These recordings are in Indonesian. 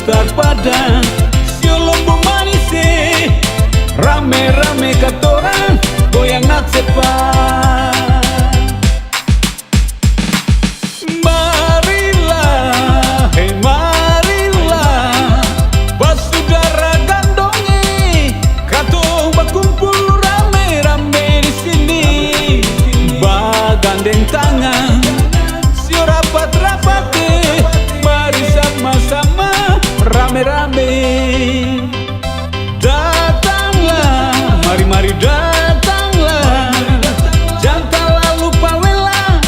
putar badan, siolombo manis, rame-rame katorang goyang nak cepat. Marilah, hey marilah, basudara gandongi, kato berkumpul rame-rame di sini, bagandeng tangan, sio rapat-rapat, mari sama-sama rame-rame. Datanglah, mari-mari datanglah, jangan terlalu pawelah,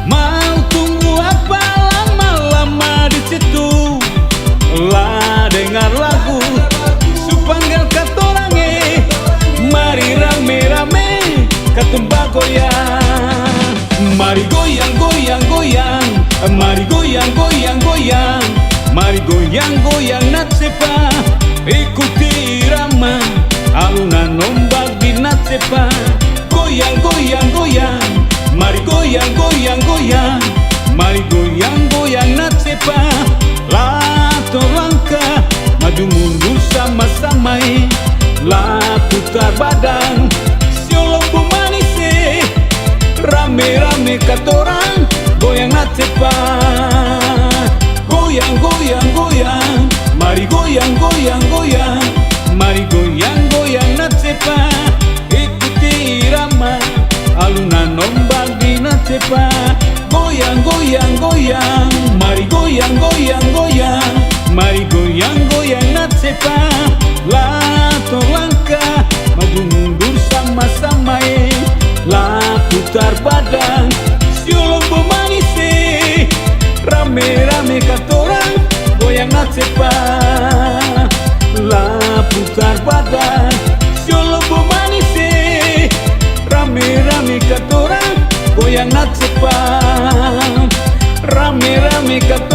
mau tunggu apa lama-lama di situ. Lah dengar lagu supanggal katorange, mari rame-rame katumba goyang. Mari goyang, goyang, goyang, mari goyang, goyang, goyang, mari goyang, goyang natsepa, ikuti irama alunan ombak di natsepa. Goyang, goyang, goyang, mari goyang, goyang, goyang, mari goyang, goyang natsepa. Lato langkah maju mundur sama-sama, lah putar badan, siolombo manis, rame-rame katorang goyang natsepa. Goyang, goyang, goyang, mari goyang, goyang, goyang, mari goyang, goyang natsepa, ikuti irama alunan ombak di natsepa. Goyang, goyang, goyang, mari goyang, goyang, goyang, mari goyang, goyang natsepa. Lato langkah maju mundur sama-sama, lah putar badan, siolombo manis, rame-rame katorang goyang natsepa. Lah putar badan, siolombo manis, rame-rame katorang goyang natsepa. Rame-rame katorang